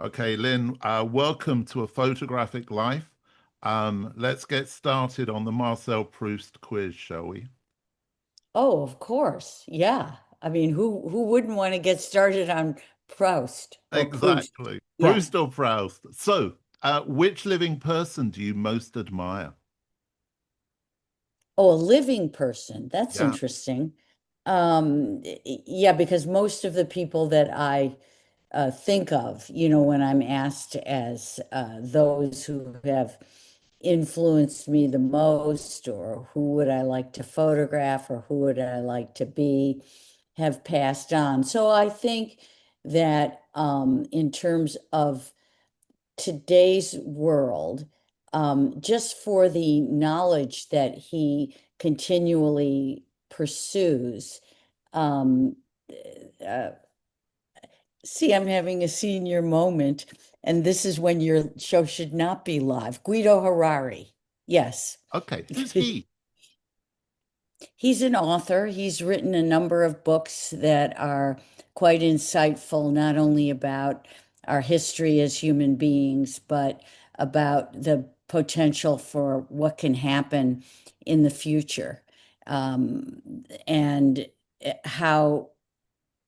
Okay, Lynn, welcome to A Photographic Life. Let's get started on the Marcel Proust quiz, shall we? Oh, of course. Yeah. I mean, who wouldn't want to get started on Proust or Proust? Exactly. Yeah. Proust or Proust? So, which living person do you most admire? Oh, a living person. That's Yeah. interesting. Yeah, because most of the people that I think of, when I'm asked as those who have influenced me the most, or who would I like to photograph, or who would I like to be, have passed on. So I think that in terms of today's world, just for the knowledge that he continually pursues. Um, uh, See, I'm having a senior moment, and this is when your show should not be live. Guido Harari. Yes. Okay, who's he? He's an author. He's written a number of books that are quite insightful, not only about our history as human beings, but about the potential for what can happen in the future, and how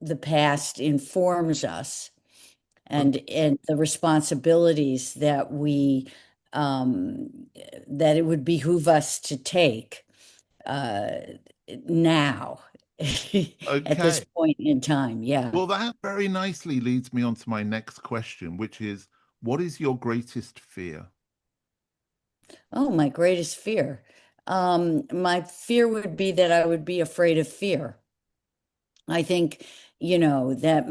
the past informs us, Okay, and the responsibilities that we um, that it would behoove us to take uh, now at this okay. point in time. Yeah. Well, that very nicely leads me on to my next question, which is, what is your greatest fear? Oh, my greatest fear. My fear would be that I would be afraid of fear. I think, that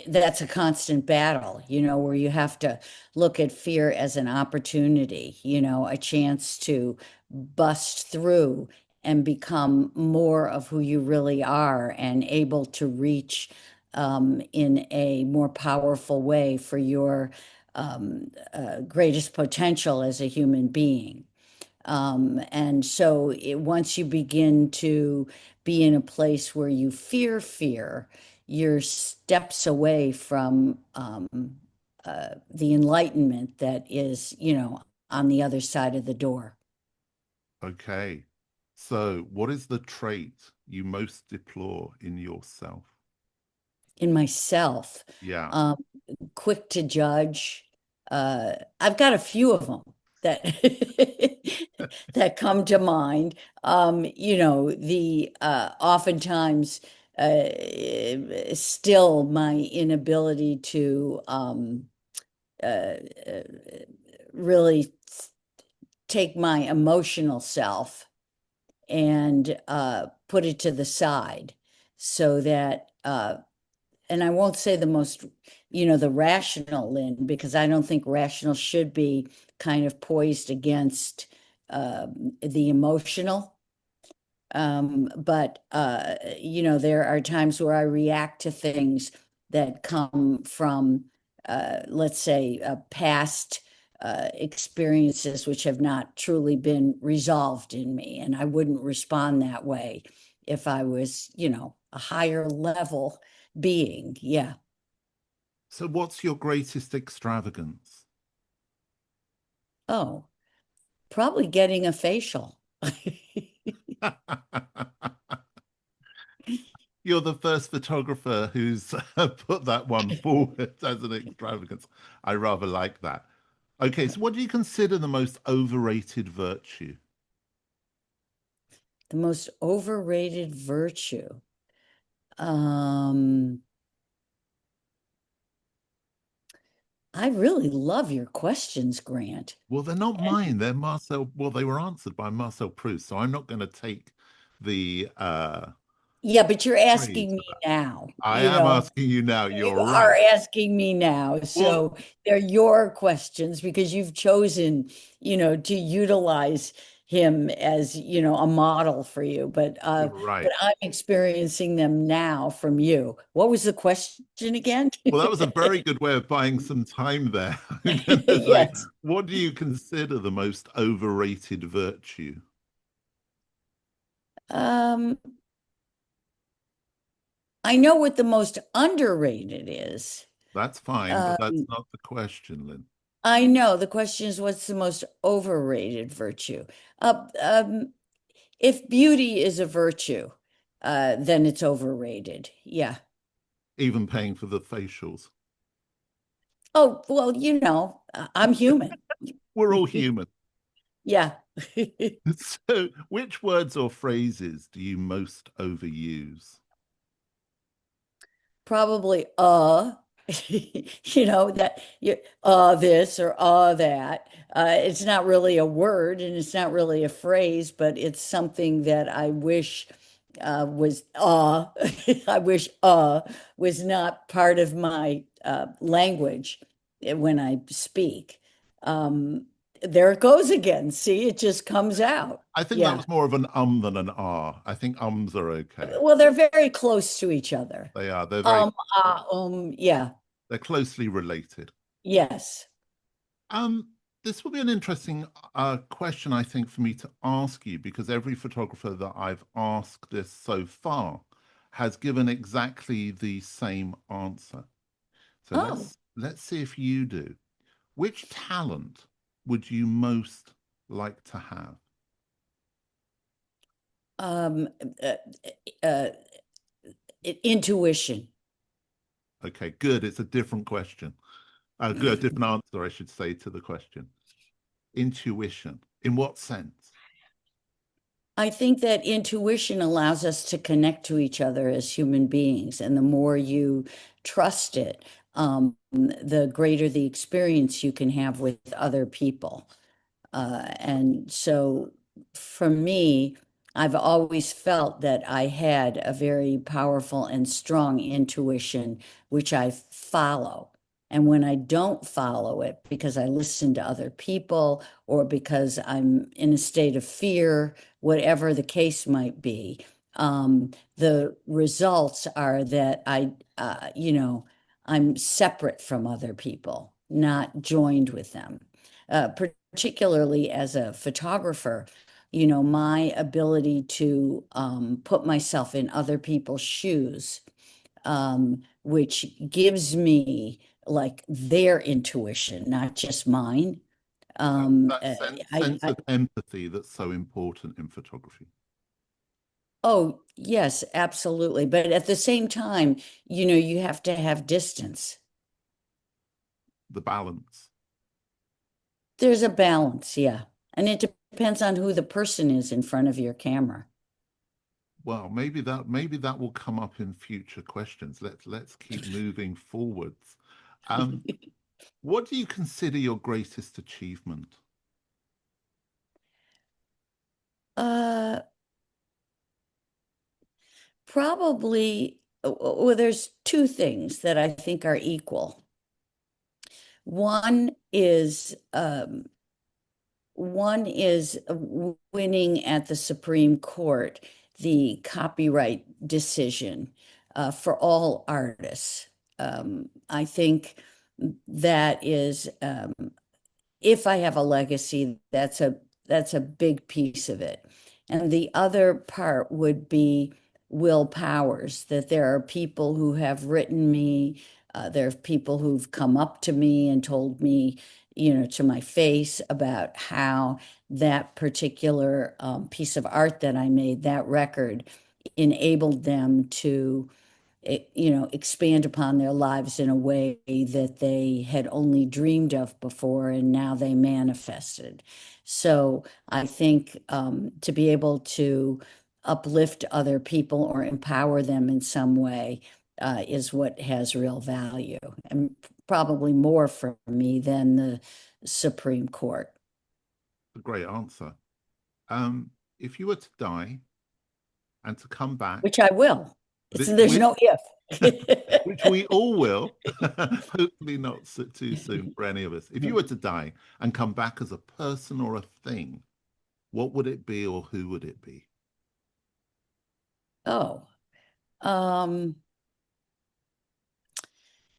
that's a constant battle, where you have to look at fear as an opportunity, a chance to bust through and become more of who you really are and able to reach in a more powerful way for your greatest potential as a human being. And so once you begin to be in a place where you fear fear, you're steps away from the enlightenment that is, on the other side of the door. Okay. So, what is the trait you most deplore in yourself? In myself, Yeah. um, quick to judge. I've got a few of them that that come to mind. The oftentimes still my inability to really take my emotional self and put it to the side so that and I won't say the most, the rational Lynn, because I don't think rational should be kind of poised against the emotional. But there are times where I react to things that come from, let's say, past experiences which have not truly been resolved in me, and I wouldn't respond that way if I was, a higher level being. Yeah. So, what's your greatest extravagance? Oh, probably getting a facial. You're the first photographer who's put that one forward as an extravagance. I rather like that. Okay, so what do you consider the most overrated virtue? The most overrated virtue. Um, I really love your questions, Grant. Well, they're not mine. They're Marcel. Well, they were answered by Marcel Proust, so I'm not going to take the Yeah, but you're praise asking for me that. now, I am asking you now. You You're are right. asking me now. Well, So they're your questions because you've chosen, to utilize him as, a model for you. you're But right. I'm experiencing them now from you. What was the question again? Well, that was a very good way of buying some time there. I'm going to say, Yes. what do you consider the most overrated virtue? Um, I know what the most underrated is. That's fine, but that's Um, not the question, Lynn. I know the question is what's the most overrated virtue? Uh, um, if beauty is a virtue, then it's overrated. Yeah. Even paying for the facials. Oh, well, I'm human. We're all human. Yeah. So, which words or phrases do you most overuse? Probably that you this or that. It's not really a word and it's not really a phrase, but it's something that I wish was I wish was not part of my language when I speak. Um, there it goes again. See, it just comes out. I think that Yeah. was more of an than an ah. I think ums are okay. Well, they're very close to each other. They are. Yeah, They're closely related. yes. Um, this will be an interesting question, I think, for me to ask you because every photographer that I've asked this so far has given exactly the same answer. So Oh, let's see if you do. Which talent would you most like to have? um, uh, uh, intuition. Okay, good. It's a different question. Good, a different answer, I should say, to the question. Intuition. In what sense? I think that intuition allows us to connect to each other as human beings, and the more you trust it, the greater the experience you can have with other people. And so for me, I've always felt that I had a very powerful and strong intuition, which I follow. And when I don't follow it because I listen to other people or because I'm in a state of fear, whatever the case might be, the results are that I'm separate from other people, not joined with them. Particularly as a photographer, my ability to put myself in other people's shoes, which gives me like their intuition, not just mine. Um, That uh, sense of empathy that's so important in photography, oh, yes, absolutely. But at the same time, you have to have distance. the balance. There's a balance, yeah. And it depends on who the person is in front of your camera. Well, maybe that will come up in future questions. Let's keep moving forwards. Um, what do you consider your greatest achievement? Uh, Probably, well, there's two things that I think are equal. One is winning at the Supreme Court the copyright decision for all artists. I think that is if I have a legacy, that's a big piece of it. And the other part would be Will Powers, that there are people who have written me, there are people who've come up to me and told me, to my face about how that particular piece of art that I made, that record, enabled them to expand upon their lives in a way that they had only dreamed of before, and now they manifested. So I think to be able to uplift other people or empower them in some way is what has real value, and probably more for me than the Supreme Court. A great answer. If you were to die and to come back, Which I will. this, There's no if. which we all will, hopefully not too soon for any of us. If you were to die and come back as a person or a thing, what would it be or who would it be? Oh, um,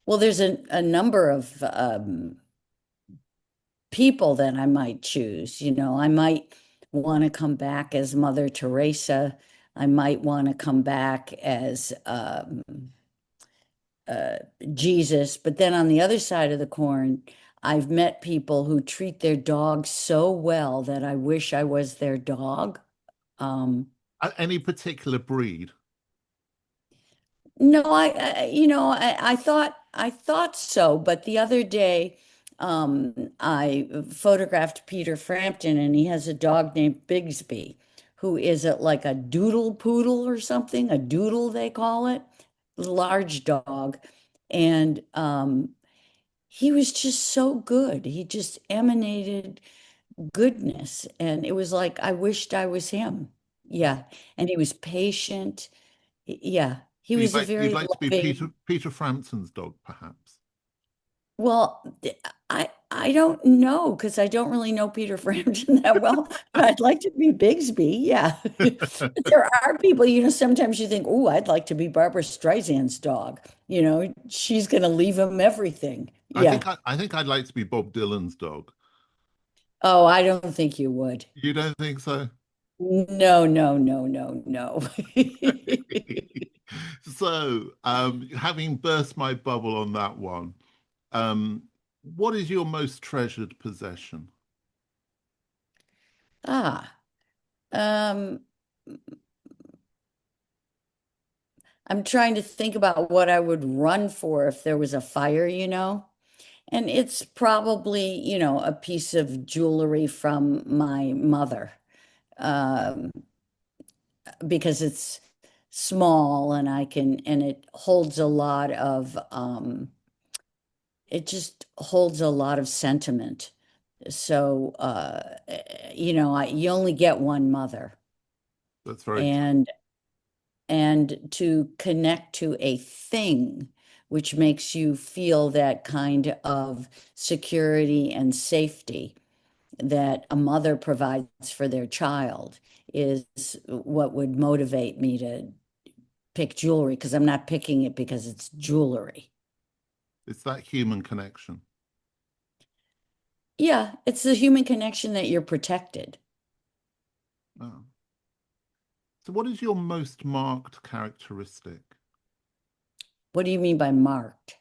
well, there's a number of people that I might choose. I might want to come back as Mother Teresa. I might want to come back as Jesus. But then on the other side of the coin, I've met people who treat their dogs so well that I wish I was their dog. Um, Any particular breed? no, I thought so, but the other day, I photographed Peter Frampton, and he has a dog named Bigsby, who is like a doodle poodle or something, a doodle they call it, large dog, and he was just so good. He just emanated goodness. And it was like, I wished I was him. Yeah. And he was patient. Yeah. He So was a you'd very like to be loving, Peter Frampton's dog, perhaps? well, I don't know because I don't really know Peter Frampton that well, but I'd like to be Bigsby. Yeah. But there are people, sometimes you think, oh, I'd like to be Barbara Streisand's dog. She's going to leave him everything. Yeah. I think I'd like to be Bob Dylan's dog. Oh, I don't think you would. You don't think so? No, no, no, no, no. So, having burst my bubble on that one, um, what is your most treasured possession? Ah, um, I'm trying to think about what I would run for if there was a fire. And it's probably, a piece of jewelry from my mother, um, because it's small and and it holds a lot of, it just holds a lot of sentiment. So, you only get one mother, That's very true. and to connect to a thing which makes you feel that kind of security and safety that a mother provides for their child is what would motivate me to pick jewelry, because I'm not picking it because it's jewelry. It's that human connection. Yeah, it's the human connection that you're protected. Oh. So, what is your most marked characteristic? What do you mean by marked?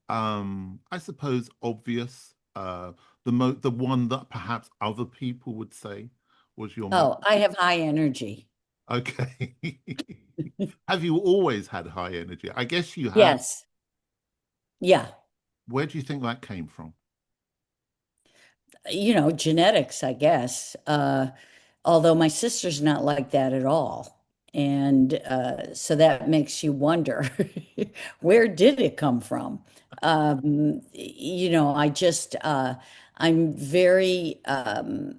I suppose obvious. The one that perhaps other people would say was your most. Oh, I have high energy. Okay. Have you always had high energy? I guess you have. Yes. Yeah. Where do you think that came from? Genetics, I guess. Although my sister's not like that at all. And so that makes you wonder, where did it come from? I just, I'm very, I'm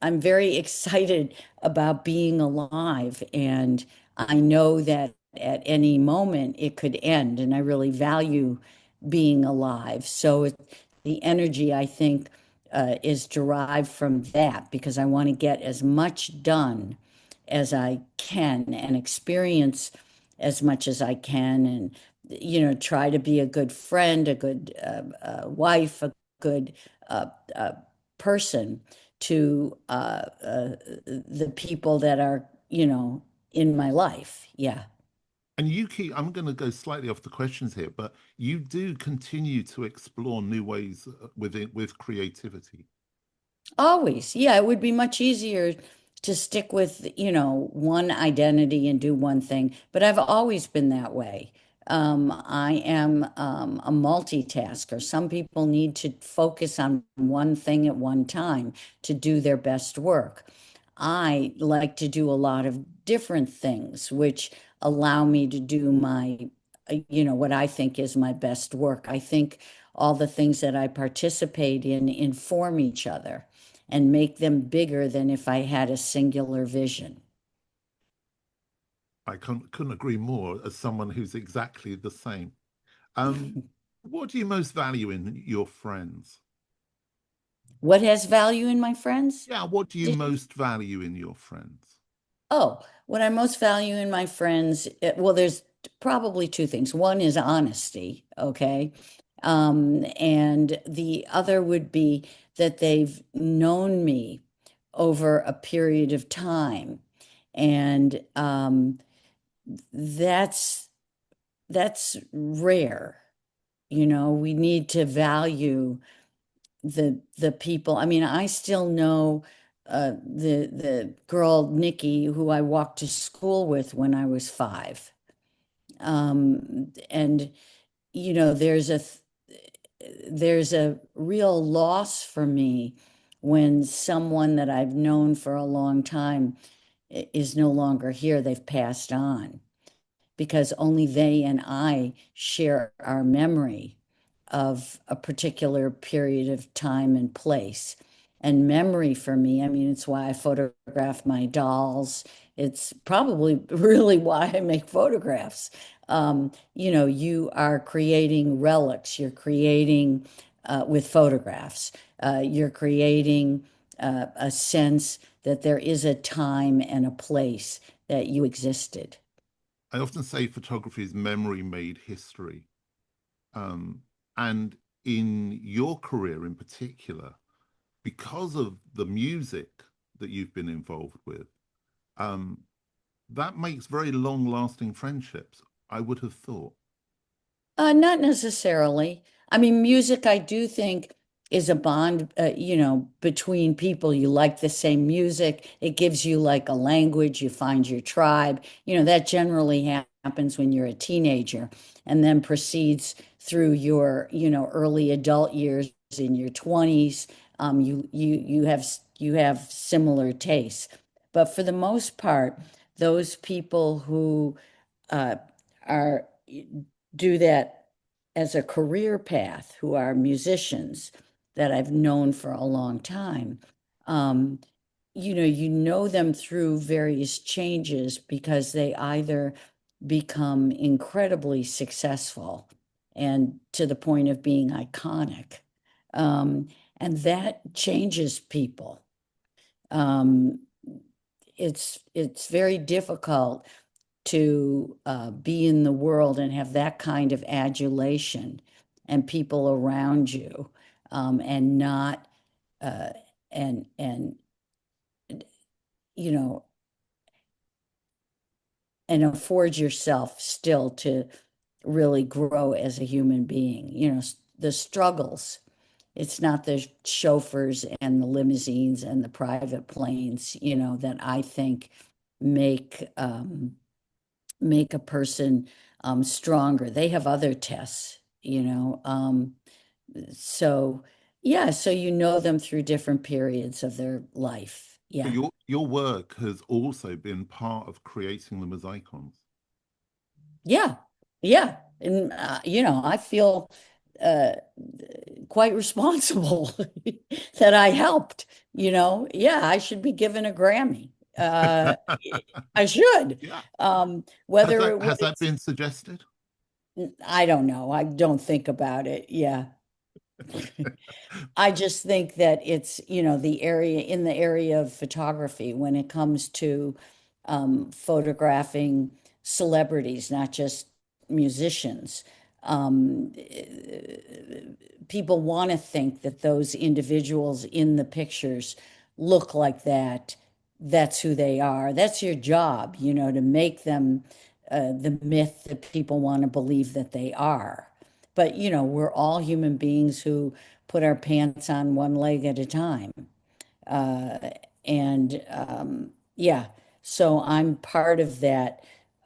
very excited about being alive. And I know that at any moment it could end. And I really value being alive. So the energy, I think, is derived from that because I want to get as much done as I can and experience as much as I can, and try to be a good friend, a good wife, a good uh, uh, person to the people that are in my life. Yeah. And I'm going to go slightly off the questions here, but you do continue to explore new ways with creativity. Always. Yeah, it would be much easier to stick with, one identity and do one thing, but I've always been that way. I am a multitasker. Some people need to focus on one thing at one time to do their best work. I like to do a lot of different things, which allow me to do what I think is my best work. I think all the things that I participate in inform each other and make them bigger than if I had a singular vision. Couldn't agree more as someone who's exactly the same. Um, what do you most value in your friends? What has value in my friends? Yeah, what do you Did most value in your friends? Oh, what I most value in my friends, well, there's probably two things. One is honesty, okay? And the other would be that they've known me over a period of time. And that's that's rare. You know, we need to value the people. I mean, I still know the girl Nikki who I walked to school with when I was 5. And you know, there's a real loss for me when someone that I've known for a long time is no longer here. They've passed on because only they and I share our memory of a particular period of time and place. And memory for me, I mean, it's why I photograph my dolls. It's probably really why I make photographs. You know, you are creating relics, you're creating with photographs, you're creating a sense that there is a time and a place that you existed. I often say photography is memory made history. Um, and in your career in particular, because of the music that you've been involved with, um, that makes very long lasting friendships, I would have thought. Not necessarily. I mean, music, I do think is a bond, you know, between people. You like the same music. It gives you like a language. You find your tribe. You know, that generally happens when you're a teenager and then proceeds through your, you know, early adult years in your 20s. You have similar tastes. But for the most part, those people who uh, are do that as a career path, who are musicians that I've known for a long time, um, you know them through various changes because they either become incredibly successful and to the point of being iconic. Um, and that changes people. Um, it's very difficult to be in the world and have that kind of adulation and people around you, and not uh, and you know and afford yourself still to really grow as a human being. You know, the struggles. It's not the chauffeurs and the limousines and the private planes, you know, that I think make make a person stronger. They have other tests, you know. So yeah, so you know them through different periods of their life. But Yeah. your work has also been part of creating them as icons. Yeah. Yeah. And you know, I feel uh quite responsible that I helped, you know. Yeah, I should be given a Grammy. I should. Yeah. Whether it Has that was, been suggested? I don't know. I don't think about it. Yeah. I just think that it's, you know, the area in the area of photography when it comes to photographing celebrities, not just musicians. People want to think that those individuals in the pictures look like that. That's who they are. That's your job, you know, to make them the myth that people want to believe that they are. But, you know, we're all human beings who put our pants on one leg at a time. Uh, and yeah, so I'm part of that.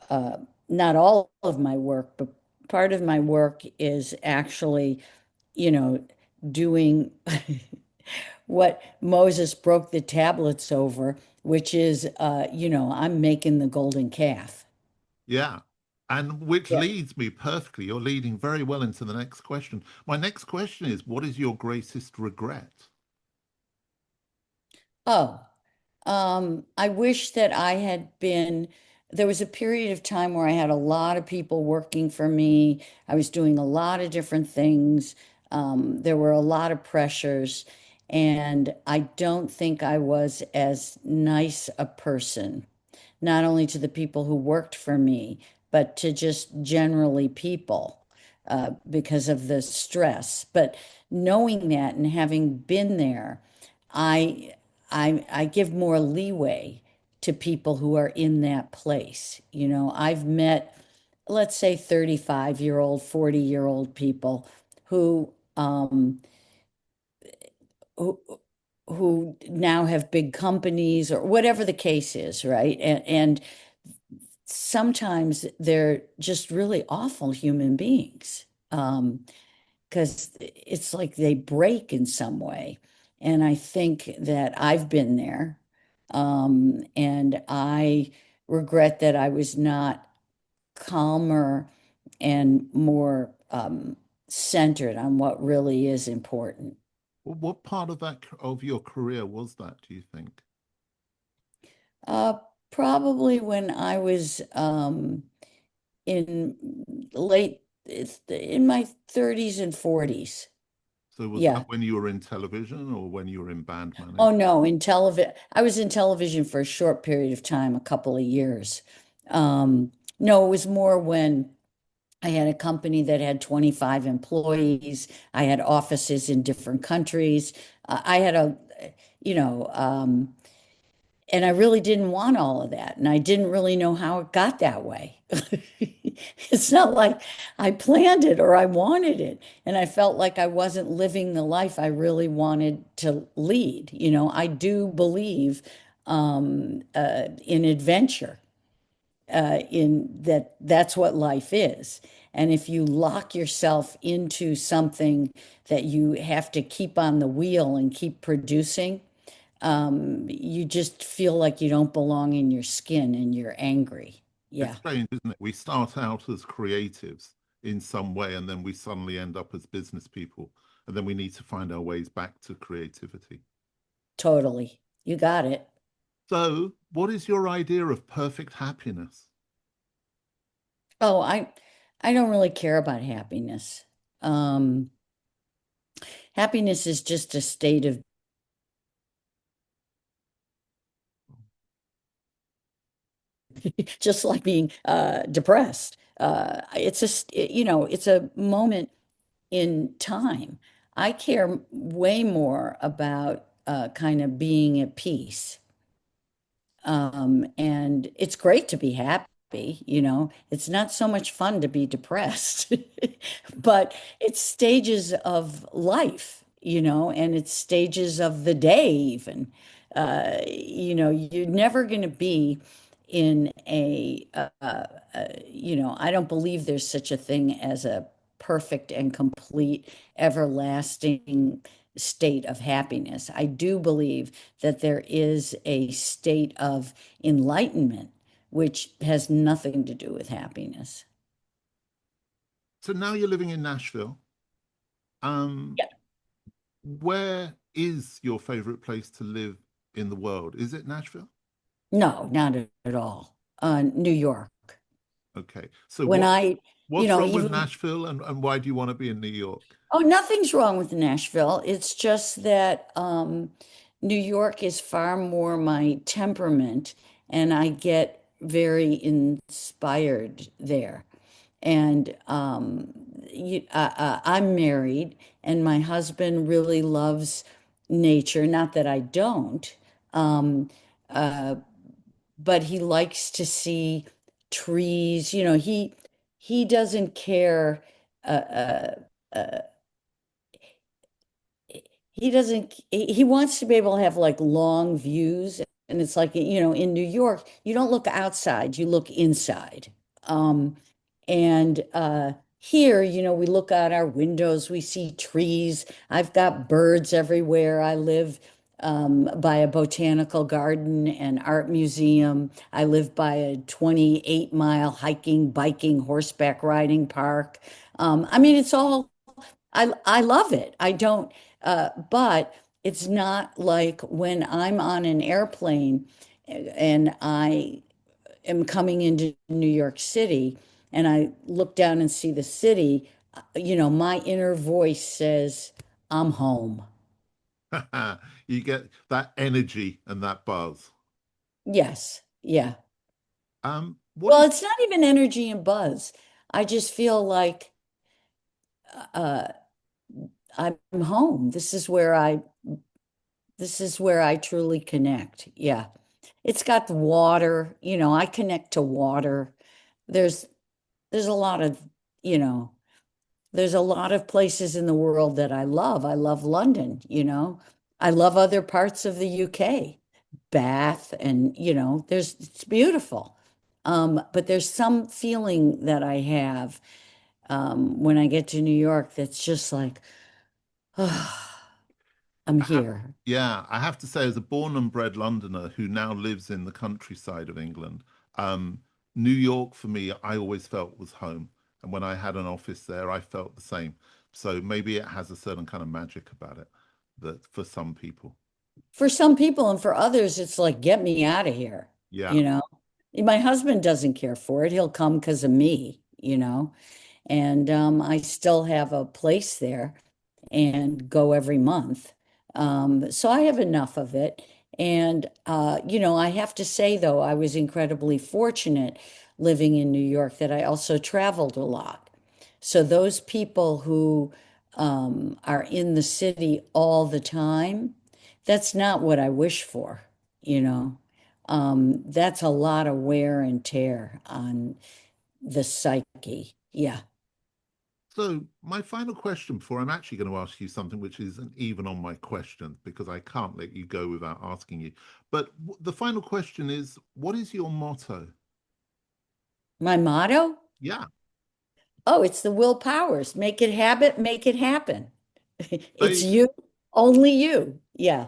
Uh, Not all of my work, but part of my work is actually, you know, doing what Moses broke the tablets over, which is, you know, I'm making the golden calf. Yeah. And which Yeah. leads me perfectly. You're leading very well into the next question. My next question is, what is your greatest regret? Oh, I wish that I had been. There was a period of time where I had a lot of people working for me. I was doing a lot of different things. There were a lot of pressures, and I don't think I was as nice a person, not only to the people who worked for me, but to just generally people because of the stress. But knowing that and having been there, I, I give more leeway to people who are in that place. You know, I've met let's say 35-year-old, 40-year-old people who who who now have big companies or whatever the case is, right? And sometimes they're just really awful human beings. Because it's like they break in some way. And I think that I've been there. And I regret that I was not calmer and more centered on what really is important. What part of that of your career was that, do you think? Uh, Probably when I was in in my 30s and 40s. So was that Yeah. when you were in television or when you were in band Oh management? no, in television, I was in television for a short period of time, a couple of years. No, it was more when I had a company that had 25 employees. I had offices in different countries. I had you know, and I really didn't want all of that. And I didn't really know how it got that way. It's not like I planned it or I wanted it. And I felt like I wasn't living the life I really wanted to lead. I do believe in adventure, in that's what life is. And if you lock yourself into something that you have to keep on the wheel and keep producing, you just feel like you don't belong in your skin and you're angry. It's Yeah, strange, isn't it? We start out as creatives in some way, and then we suddenly end up as business people, and then we need to find our ways back to creativity. totally. You got it. So, what is your idea of perfect happiness? Oh, I don't really care about happiness. Um, Happiness is just a state of just like being depressed. It's a moment in time. I care way more about kind of being at peace. And it's great to be happy. It's not so much fun to be depressed, but it's stages of life, and it's stages of the day even. You're never going to be in I don't believe there's such a thing as a perfect and complete, everlasting state of happiness. I do believe that there is a state of enlightenment, which has nothing to do with happiness. So now you're living in Nashville. Um, Yeah. where is your favorite place to live in the world? Is it Nashville? No, not at all. New York. Okay. So When what's wrong with even, Nashville and why do you want to be in New York? oh, nothing's wrong with Nashville. It's just that New York is far more my temperament, and I get very inspired there. And I'm married, and my husband really loves nature. Not that I don't, um, uh, but he likes to see trees. He doesn't care. Uh, uh, uh, he doesn't. He wants to be able to have like long views, and it's like in New York, you don't look outside, you look inside. And here, we look out our windows, we see trees. I've got birds everywhere. I live by a botanical garden and art museum. I live by a 28-mile hiking, biking, horseback riding park. I mean, it's all, I love it. I don't, but it's not like when I'm on an airplane and I am coming into New York City and I look down and see the city, my inner voice says, I'm home. You get that energy and that buzz. Yes. Yeah. What Well, is it's not even energy and buzz. I just feel like uh, I'm home. This is where I truly connect. Yeah. It's got water, I connect to water. There's there's a lot of, you know, there's a lot of places in the world that I love. I love London, you know. I love other parts of the UK, Bath, and it's beautiful. But there's some feeling that I have when I get to New York that's just like, oh, I'm I ha here. yeah, I have to say, as a born and bred Londoner who now lives in the countryside of England, um, New York for me, I always felt was home. And when I had an office there, I felt the same. So maybe it has a certain kind of magic about it that for some people. For some people and for others, it's like, get me out of here, Yeah. you know. My husband doesn't care for it. He'll come because of me, you know. And I still have a place there and go every month. So I have enough of it. And, I have to say, though, I was incredibly fortunate living in New York that I also traveled a lot. So those people who are in the city all the time, that's not what I wish for, you know. That's a lot of wear and tear on the psyche. Yeah. So my final question before I'm actually going to ask you something which isn't even on my question because I can't let you go without asking you. But the final question is, what is your motto? My motto? Yeah. Oh, it's the will powers. Make it habit, make it happen. It's They, you, only you. Yeah.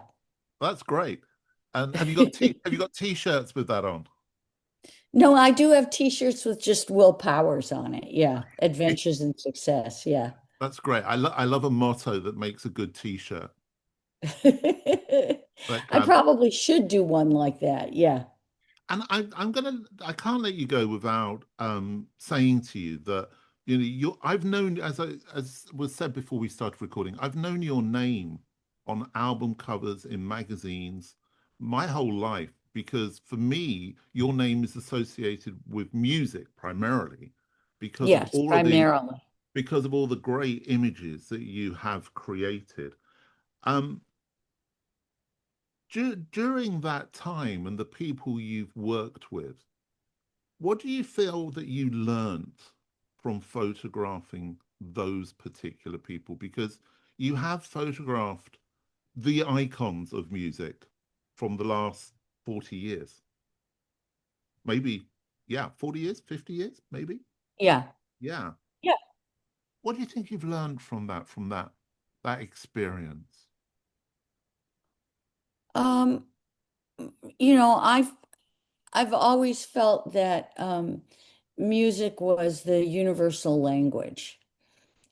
that's great. And have you got t-shirts with that on? No, I do have t-shirts with just will powers on it. Yeah. Adventures and success. Yeah. That's great. I love a motto that makes a good t-shirt. That I kind probably should do one like that. Yeah. and I can't let you go without saying to you that I've known as was said before we started recording, I've known your name on album covers in magazines my whole life because for me your name is associated with music primarily because of Yes, all of the primarily. great images that you have created. Um, during that time and the people you've worked with, what do you feel that you learned from photographing those particular people? Because you have photographed the icons of music from the last 40 years. Maybe, yeah, 40 years, 50 years, maybe. Yeah. Yeah. Yeah. What do you think you've learned from that experience? Um, you know, I've always felt that music was the universal language.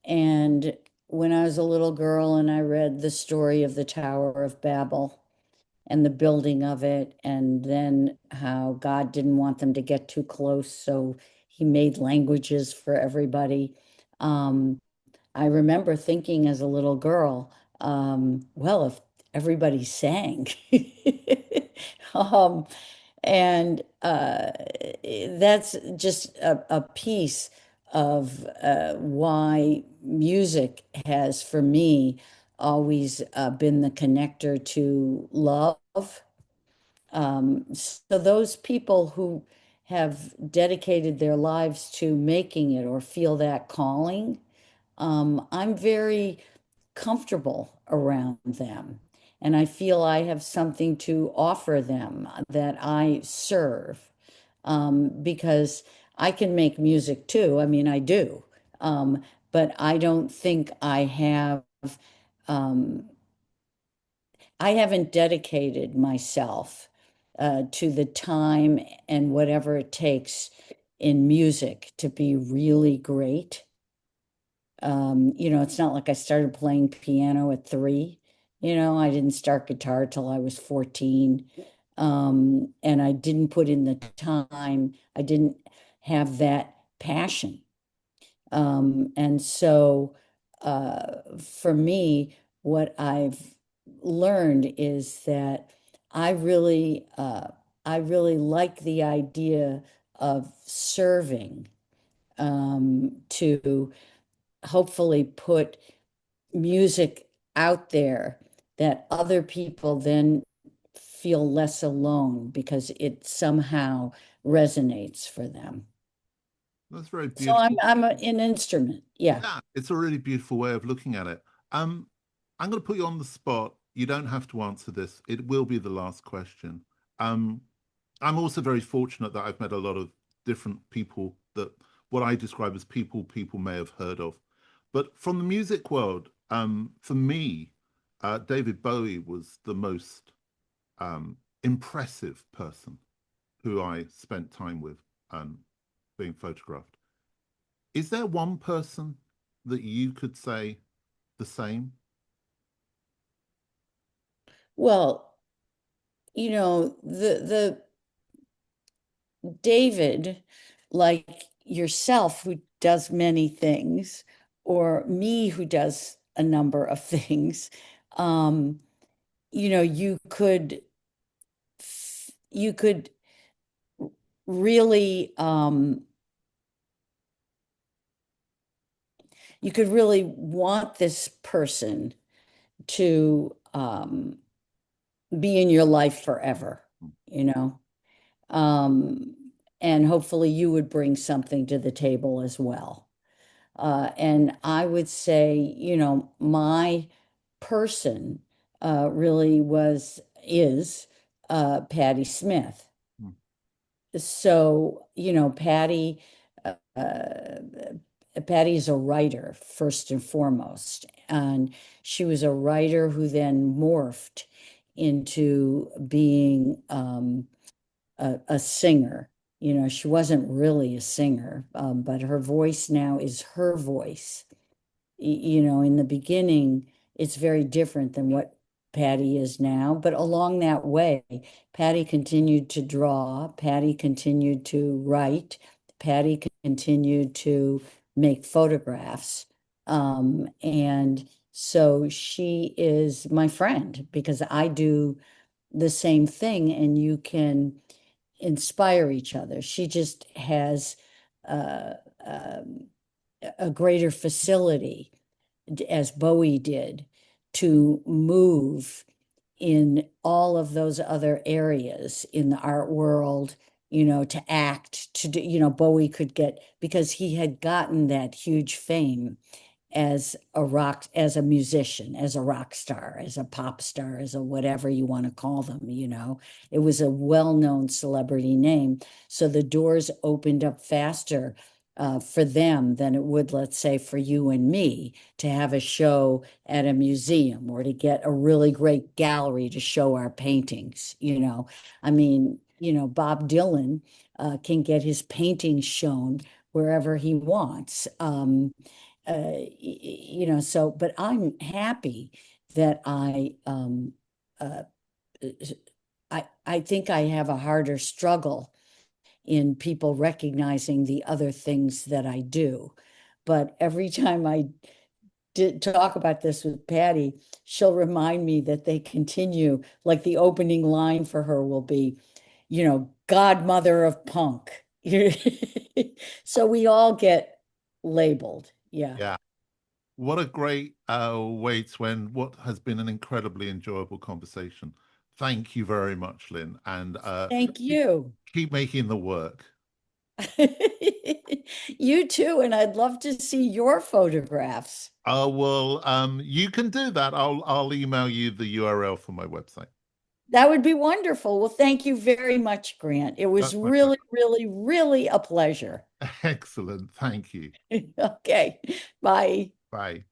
And when I was a little girl and I read the story of the Tower of Babel and the building of it, and then how God didn't want them to get too close, so he made languages for everybody. Um, I remember thinking as a little girl, well, if everybody sang, um, and that's just a piece of why music has, for me, always been the connector to love. So those people who have dedicated their lives to making it or feel that calling, I'm very comfortable around them. And I feel I have something to offer them that I serve because I can make music too. I mean, I do. But I don't think um, I haven't dedicated myself to the time and whatever it takes in music to be really great. It's not like I started playing piano at 3. I didn't start guitar till I was 14. And I didn't put in the time. I didn't have that passion. And so for me, what I've learned is that I really, uh, I really like the idea of serving to hopefully put music out there that other people then feel less alone because it somehow resonates for them. That's very So beautiful. an instrument. Yeah. Yeah, it's a really beautiful way of looking at it. Um, I'm going to put you on the spot. You don't have to answer this. It will be the last question. Um, I'm also very fortunate that I've met a lot of different people that what I describe as people may have heard of. But from the music world, for me, David Bowie was the most impressive person who I spent time with being photographed. Is there one person that you could say the same? Well, the David, like yourself, who does many things, or me, who does a number of things, um, you know, you could really, you could really want this person to be in your life forever, you know? Um, and hopefully you would bring something to the table as well. And I would say, my person really is Patti Smith. Hmm. So, Patty's a writer first and foremost, and she was a writer who then morphed into being a singer. She wasn't really a singer, but her voice now is her voice. In the beginning, it's very different than what Patty is now. But along that way, Patty continued to draw, Patty continued to write, Patty continued to make photographs. And so she is my friend because I do the same thing, and you can inspire each other. She just has uh, um, a greater facility, as Bowie did, to move in all of those other areas in the art world, to act, to do, Bowie could get, because he had gotten that huge fame as a musician, as a rock star, as a pop star, as a whatever you want to call them. It was a well-known celebrity name. So the doors opened up faster for them than it would, let's say, for you and me to have a show at a museum or to get a really great gallery to show our paintings. I mean, Bob Dylan can get his paintings shown wherever he wants. So, but I'm happy that uh, I think I have a harder struggle in people recognizing the other things that I do. But every time I did talk about this with Patty, she'll remind me that they continue, like the opening line for her will be, godmother of punk. So we all get labeled. Yeah. Yeah. What a great way to end what has been an incredibly enjoyable conversation. Thank you very much, Lynn, and Thank keep, you. keep making the work. You too, and I'd love to see your photographs. Well, you can do that. I'll email you the URL for my website. That would be wonderful. Well, thank you very much, Grant. It was That's my pleasure. really, really, really a pleasure. Excellent. Thank you. Okay, bye. Bye.